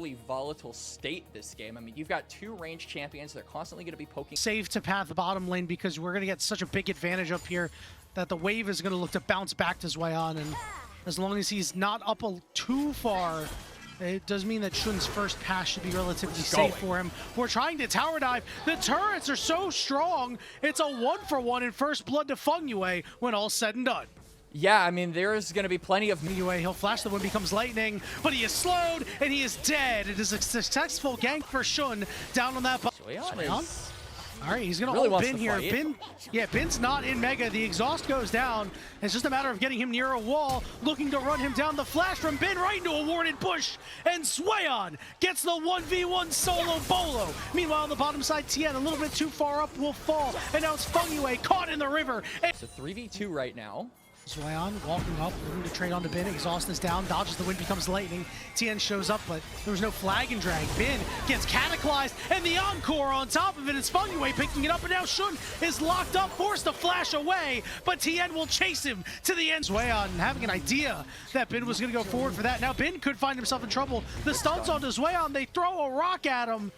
incredibly volatile state this game. I mean, you've got two ranged champions. They're constantly going to be poking. Save to path the bottom lane because we're going to get such a big advantage up here that the wave is going to look to bounce back to Zweon. And as long as he's not up too far, it does mean that Shun's first pass should be relatively safe for him. We're trying to tower dive. The turrets are so strong. It's a 1-for-1 in first blood to Fungyue when all's said and done. Yeah, I mean, there's going to be plenty of... Anyway, he'll flash the one, becomes lightning, but he is slowed, and he is dead. It is a successful gank for Shun down on that... Zweon? All right, he's going to really ult Bin to here. fight. Bin's not in Mega. The exhaust goes down. It's just a matter of getting him near a wall, looking to run him down. The flash from Bin right into a warded bush, and Zweon gets the 1v1 solo bolo. Meanwhile, on the bottom side, Tien a little bit too far up will fall, and now it's Fungyue caught in the river. It's a 3v2 right now. Zweon walking up, looking to trade onto Bin. Exhaust is down, dodges the wind, becomes lightning. Tien shows up, but there was no flag and drag. Bin gets cataclysed, and the encore on top of it is Fungyue picking it up, and now Shun is locked up, forced to flash away, but Tien will chase him to the end. Zweon having an idea that Bin was going to go forward for that. Now Bin could find himself in trouble. The stunts onto Zweon, they throw a rock at him.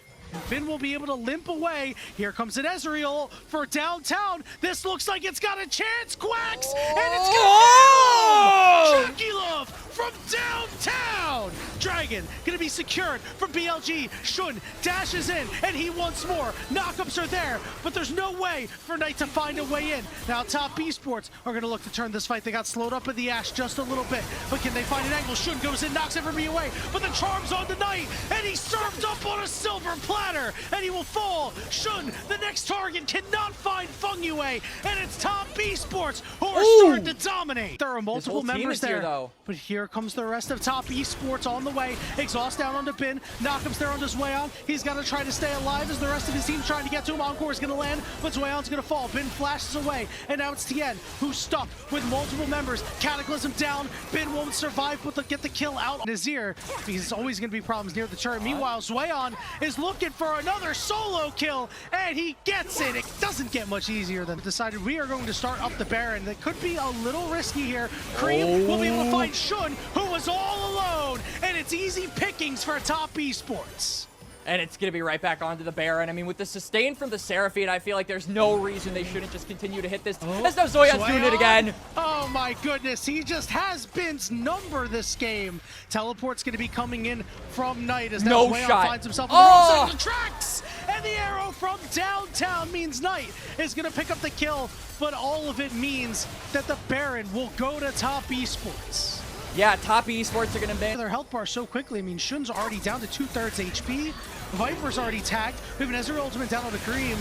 Bin will be able to limp away. Here comes an Ezreal for downtown. This looks like it's got a chance. Quacks! And it's gonna Jackie Love from downtown! Dragon gonna be secured from BLG. Shun dashes in, and he wants more. Knockups are there, but there's no way for Knight to find a way in. Now top Esports are gonna look to turn this fight. They got slowed up in the Ash just a little bit, but can they find an angle? Shun goes in, knocks everybody away, but the charm's on the Knight, and he's served up on a silver platter, and he will fall. Shun, the next target, cannot find Fungyue, and it's top Esports who are starting to dominate. There are multiple members there, though. But here comes the rest of top Esports on the way. Exhaust down onto Bin, Knockup's there onto Zweon. He's got to try to stay alive as the rest of his team's trying to get to him. Encore is going to land, but Zweon's going to fall. Bin flashes away, and now it's Tien who's stuck with multiple members. Cataclysm down, Bin won't survive, but they'll get the kill out on Nazir because it's always going to be problems near the turret. Meanwhile, Zweon is looking for another solo kill, and he gets it. It doesn't get much easier than decided we are going to start up the Baron. That could be a little risky here. Cream will be able to find Shun, who was all alone, and it's easy pickings for top Esports. And it's going to be right back onto the Baron. I mean, with the sustain from the Seraphine, I feel like there's no reason they shouldn't just continue to hit this. As now Zoyan's doing it again. Oh my goodness, he just has Bin's number this game. Teleport's going to be coming in from Knight as now Zoyan finds himself on the wrong side of the tracks. And the arrow from downtown means Knight is going to pick up the kill, but all of it means that the Baron will go to top Esports. Yeah, top Esports are going to their health bar so quickly. I mean, Shun's already down to 2/3 HP. Viper's already tagged. We have an Ezreal ultimate down on the Cream.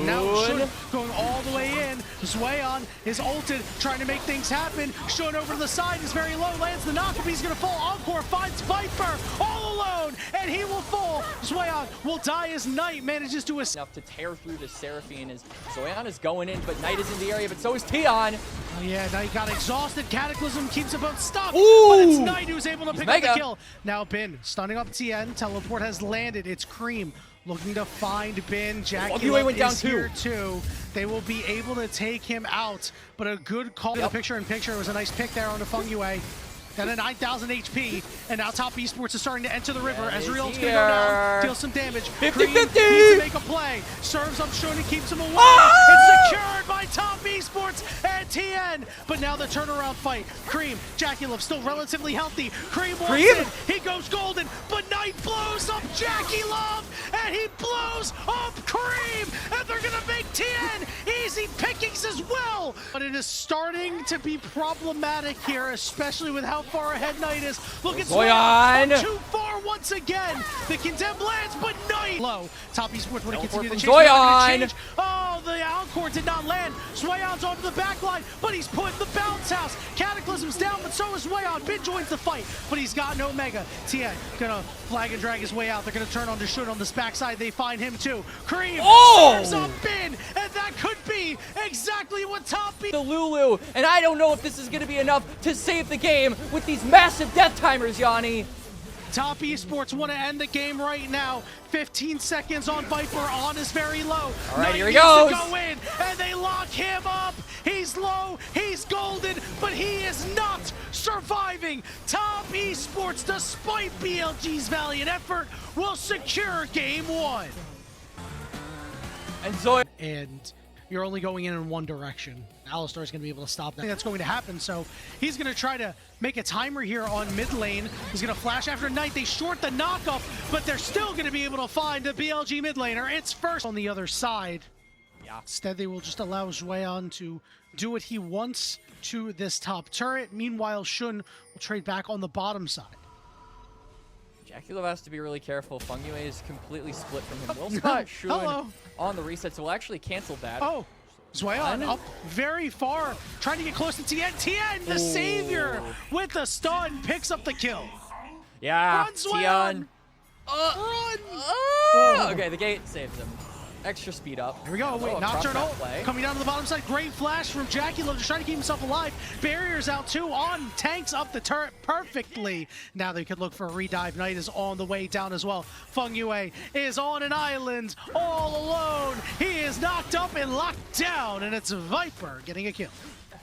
Now Shun going all the way in. Zweon is ulted, trying to make things happen. Shun over to the side is very low, lands the knockup. He's going to fall. Encore finds Viper all alone, and he will fall. Zweon will die as Knight manages to enough to tear through the Seraphine as Zoyan is going in, but Knight is in the area, but so is Tion. Oh yeah, Knight got exhausted. Cataclysm keeps him both stuck, but it's Knight who's able to pick up the kill. Now Bin stunning up Tien. Teleport has landed. It's Cream looking to find Bin. Jackie went down here too. They will be able to take him out, but a good call. The picture-in-picture was a nice pick there on the Fungyue. Got a 9,000 HP, and now top Esports is starting to enter the river. Ezreal's gonna go down, deal some damage. 50-50! Needs to make a play. Serves up Shun and keeps him away. It's secured by top Esports and Tien. But now the turnaround fight. Cream, Jackie Love still relatively healthy. Cream walks in, he goes golden, but Knight blows up Jackie Love, and he blows up Cream, and they're gonna make Tien easy pickings as well. But it is starting to be problematic here, especially with how far ahead Knight is. Look at Zweon too far once again. The condemned lands, but Knight low. Top Esports want to continue the chase. Oh, the encore did not land. Zweon's onto the back line, but he's put in the bounce house. Cataclysm's down, but so is Zweon. Bin joins the fight, but he's got no Mega. Tien gonna flag and drag his way out. They're gonna turn on to Shun on this backside. They find him too. Cream serves up Bin, and that could be exactly what top the Lulu, and I don't know if this is going to be enough to save the game with these massive death timers, Yanni. Top Esports want to end the game right now. 15 seconds on Viper. On is very low. All right, here he needs goes. to go in, and they lock him up. He's low, he's golden, but he is not surviving. Top Esports, despite BLG's valiant effort, will secure game 1. And Zoya. And you're only going in one direction. Alistar's going to be able to stop that. That's going to happen, so he's going to try to make a timer here on mid lane. He's going to flash after Knight. They short the knockup, but they're still going to be able to find the BLG mid laner. It's first on the other side. Yeah. Instead, they will just allow Zweon to do what he wants to this top turret. Meanwhile, Shun will trade back on the bottom side. Jaculov has to be really careful. Fungyue is completely split from him. Will spot Shun on the reset, so we'll actually cancel that. Oh, Zweon up very far, trying to get close to Tien. Tien, the savior, with the stun, picks up the kill. Yeah, Run, Zweon! Run! Okay, the gate saves him. Extra speed up. Here we go. Wait, Nocturnal coming down to the bottom side. Great flash from Jaculov, just trying to keep himself alive. Barriers out too on, tanks up the turret perfectly. Now they could look for a redive. Knight is on the way down as well. Fungyue is on an island all alone. He is knocked up and locked down, and it's Viper getting a kill.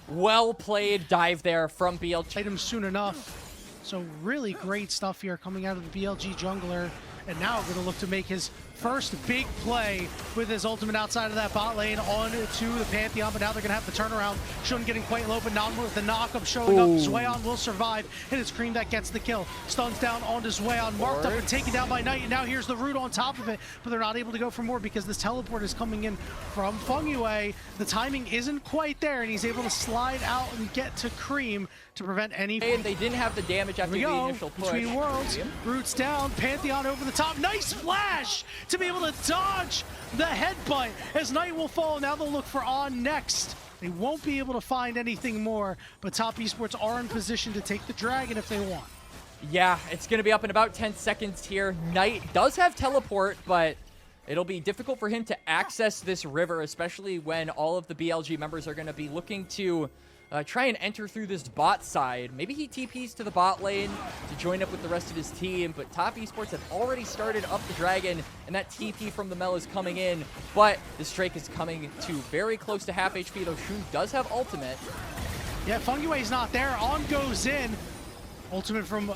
Well played dive there from BLG. Item soon enough. So really great stuff here coming out of the BLG jungler. And now going to look to make his first big play with his ultimate outside of that bot lane on to the Pantheon, but now they're going to have the turnaround. Shun getting quite low, but not with the knockup showing up. Zweon will survive, and it's Cream that gets the kill. Stuns down onto Zweon, marked up and taken down by Knight, and now here's the root on top of it, but they're not able to go for more because this teleport is coming in from Fungyue. The timing isn't quite there, and he's able to slide out and get to Cream to prevent any... And they didn't have the damage after the initial push. Between worlds, roots down, Pantheon over the top. Nice flash to be able to dodge the headbutt as Knight will fall. Now they'll look for On next. They won't be able to find anything more, but Top Esports are in position to take the dragon if they want. Yeah, it's going to be up in about 10 seconds here. Knight does have teleport, but it'll be difficult for him to access this river, especially when all of the BLG members are going to be looking to try and enter through this bot side. Maybe he TPs to the bot lane to join up with the rest of his team, but Top Esports have already started up the dragon, and that TP from the Mel is coming in, but this Drake is coming to very close to half HP, though Shun does have ultimate. Yeah, Fungyue's not there. On goes in. Ultimate from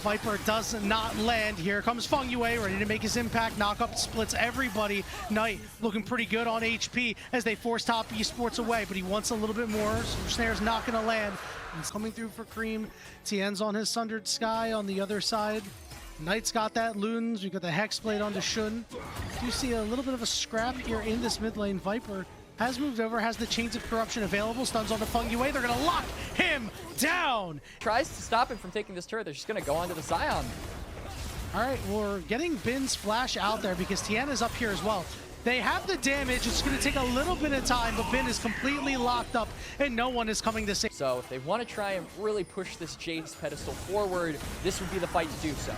Viper does not land. Here comes Fungyue, ready to make his impact. Knockup splits everybody. Knight looking pretty good on HP as they force Top Esports away, but he wants a little bit more. So Snare's not going to land. He's coming through for Cream. Tien's on his Sundered Sky on the other side. Knight's got that Lunes. We got the Hexblade onto Shun. You see a little bit of a scrap here in this mid lane. Viper has moved over, has the Chains of Corruption available, stuns onto Fungyue. They're going to lock him down. Tries to stop him from taking this turret. They're just going to go onto the Scion. All right, we're getting Bin's flash out there because Tien is up here as well. They have the damage. It's going to take a little bit of time, but Bin is completely locked up, and no one is coming to save. So if they want to try and really push this Jace pedestal forward, this would be the fight to do so.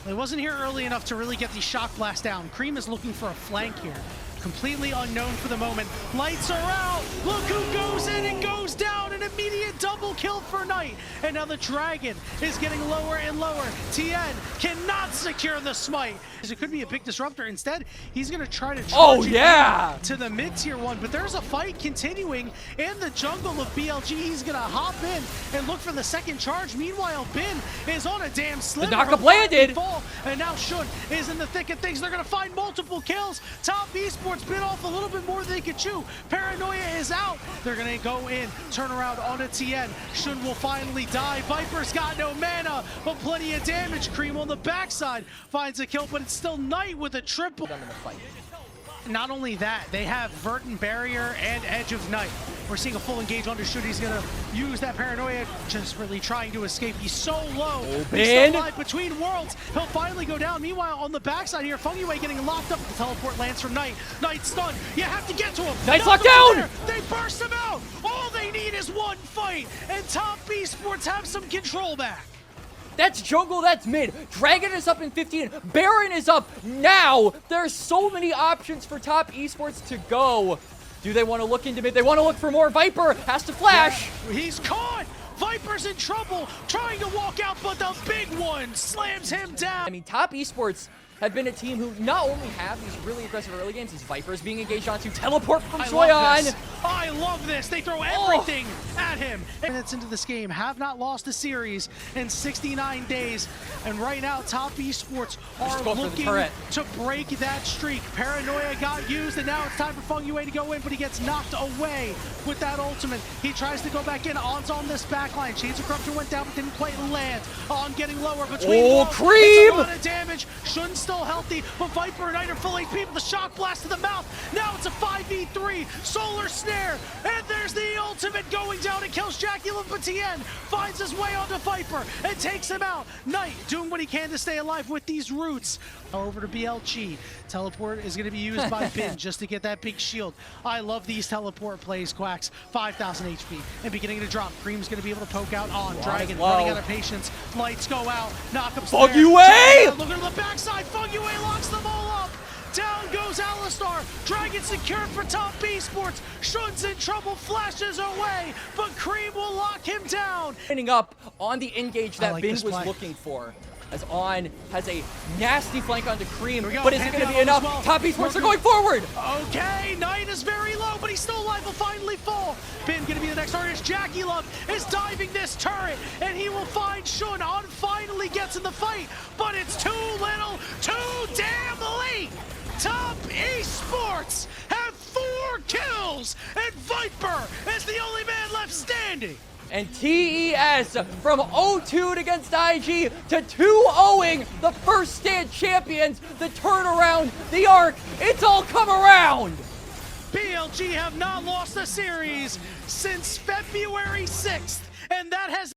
It wasn't here early enough to really get the shock blast down. Cream is looking for a flank here. Completely unknown for the moment. Lights are out. Look who goes in and goes down. An immediate double kill for Knight. And now the dragon is getting lower and lower. Tien cannot secure the smite. It could be a big disruptor. Instead, he's going to try to charge to the mid-tier one. But there's a fight continuing in the jungle of BLG. He's going to hop in and look for the second charge. Meanwhile, Bin is on a damn sliver. The knockup landed. And now Shun is in the thick of things. They're going to find multiple kills. Top Esports bit off a little bit more than they could chew. Paranoia is out. They're going to go in, turn around onto Tien. Shun will finally die. Viper's got no mana, but plenty of damage. Cream on the backside finds a kill, but it's still Knight with a triple. Them in the fight. Not only that, they have Vert and Barrier and Edge of Night. We're seeing a full engage onto Shun. He's going to use that Paranoia, just really trying to escape. He's so low. He's still alive between worlds. He'll finally go down. Meanwhile, on the backside here, Fungyue getting locked up. The teleport lands from Knight. Knight stunned. You have to get to him. Knight's locked down. They burst him out. All they need is one fight, and Top Esports have some control back. That's jungle, that's mid. Dragon is up in 15. Baron is up now. There's so many options for Top Esports to go. Do they want to look into mid? They want to look for more. Viper has to flash. Yeah, he's caught. Viper's in trouble, trying to walk out, but the big one slams him down. I mean, Top Esports have been a team who not only have these really aggressive early games, as Viper's being engaged onto teleport from Soyeon. I love this. They throw everything at him. Minutes into this game, have not lost a series in 69 days. And right now, Top Esports are looking to break that streak. Paranoia got used, and now it's time for Feng Yue to go in, but he gets knocked away with that ultimate. He tries to go back in. On's on this backline. Shades of Corruption went down, but didn't quite land. On getting lower between Cream! It's a lot of damage. Shun's still healthy, but Viper and Knight are full HP with the shock blast to the mouth. Now it's a 5v3. Solar Snare, and there's the ultimate going down. It kills Jackie Love, but Tien finds his way onto Viper and takes him out. Knight doing what he can to stay alive with these roots. Over to BLG. Teleport is going to be used by Bin just to get that big shield. I love these teleport plays, Quacks. 5,000 HP and beginning to drop. Cream's going to be able to poke out on Dragon, running out of patience. Lights go out. Knock up. Feng Yue! Look at the backside. Feng Yue locks them all up. Down goes Alistar. Dragon secured for Top Esports. Shun's in trouble, flashes away, but Cream will lock him down. Ending up on the engage that Bin was looking for. As On has a nasty flank onto Cream, but is it going to be enough? Top Esports are going forward. Okay, Knight is very low, but he's still alive. Will finally fall. Bin going to be the next artist. Jackie Love is diving this turret, and he will find Shun. On finally gets in the fight, but it's too little, too damn late. Top Esports have 4 kills, and Viper is the only man left standing. And TES from 0-2 against IG to 2-0ing the first stand champions. The turnaround, the arc, it's all come around. BLG have not lost a series since February 6th, and that has